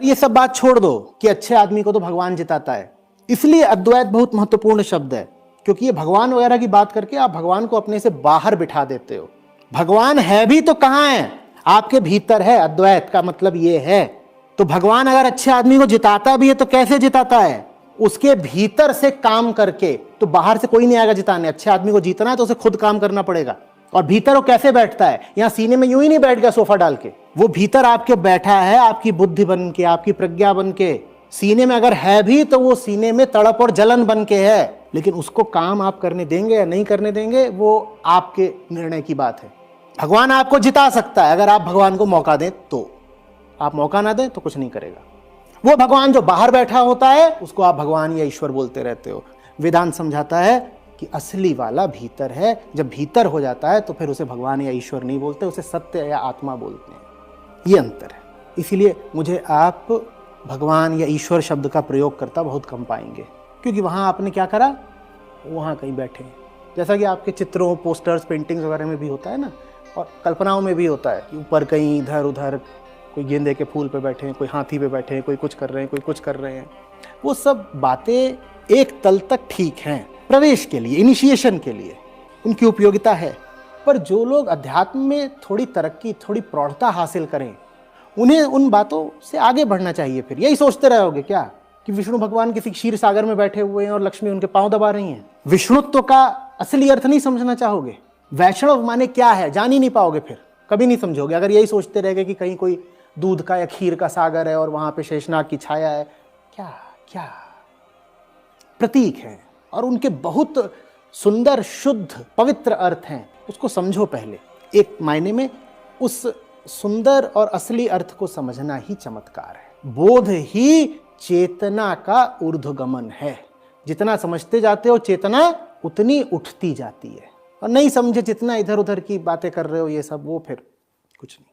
ये सब बात छोड़ दो कि अच्छे आदमी को तो भगवान जिताता है। इसलिए अद्वैत बहुत महत्वपूर्ण शब्द है, क्योंकि ये भगवान वगैरह की बात करके आप भगवान को अपने से बाहर बिठा देते हो। भगवान है भी तो कहां है? आपके भीतर है। अद्वैत का मतलब ये है। तो भगवान अगर अच्छे आदमी को जिताता भी है तो कैसे जिताता है? उसके भीतर से काम करके। तो बाहर से कोई नहीं आएगा जिताने। अच्छे आदमी को जीतना है तो उसे खुद काम करना पड़ेगा। और भीतर वो कैसे बैठता है? यहां सीने में यूं ही नहीं बैठ गया सोफा डाल के। वो भीतर आपके बैठा है, आपकी बुद्धि बन के, आपकी प्रज्ञा बन के। सीने में अगर है भी तो वो सीने में तड़प और जलन बन के है। लेकिन उसको काम आप करने देंगे या नहीं करने देंगे, वो आपके निर्णय की बात है। भगवान आपको जिता सकता है अगर आप भगवान को मौका दें तो। आप मौका ना दें तो कुछ नहीं करेगा। वो भगवान जो बाहर बैठा होता है उसको आप भगवान या ईश्वर बोलते रहते हो। वेदांत समझाता है कि असली वाला भीतर है। जब भीतर हो जाता है तो फिर उसे भगवान या ईश्वर नहीं बोलते, उसे सत्य या आत्मा बोलते हैं। ये अंतर है। इसीलिए मुझे आप भगवान या ईश्वर शब्द का प्रयोग करता बहुत कम पाएंगे, क्योंकि वहां आपने क्या करा, वहां कहीं बैठे। जैसा कि आपके चित्रों, पोस्टर्स, पेंटिंग्स वगैरह में भी होता है ना, और कल्पनाओं में भी होता है कि ऊपर कहीं इधर उधर कोई गेंदे के फूल पे बैठे हैं, कोई हाथी पे बैठे हैं, कोई कुछ कर रहे हैं, कोई कुछ कर रहे हैं। वो सब बातें एक तल तक ठीक हैं, प्रवेश के लिए, इनिशिएशन के लिए उनकी उपयोगिता है। पर जो लोग अध्यात्म में थोड़ी तरक्की, थोड़ी प्रौढ़ता हासिल करें, उन्हें उन बातों से आगे बढ़ना चाहिए। फिर यही सोचते रहोगे क्या कि विष्णु भगवान किसी क्षीर सागर में बैठे हुए हैं और लक्ष्मी उनके पांव दबा रही हैं? विष्णुत्व का असली अर्थ नहीं समझना चाहोगे? वैष्णव माने क्या है जान ही नहीं पाओगे, फिर कभी नहीं समझोगे अगर यही सोचते रहोगे कि कहीं कोई दूध का या खीर का सागर है और वहां पे शेषनाग की छाया है। क्या क्या प्रतीक है, और उनके बहुत सुंदर, शुद्ध, पवित्र अर्थ हैं। उसको समझो पहले। एक मायने में उस सुंदर और असली अर्थ को समझना ही चमत्कार है। बोध ही चेतना का ऊर्ध्वगमन है। जितना समझते जाते हो चेतना उतनी उठती जाती है, और नहीं समझे जितना इधर उधर की बातें कर रहे हो ये सब, वो फिर कुछ नहीं।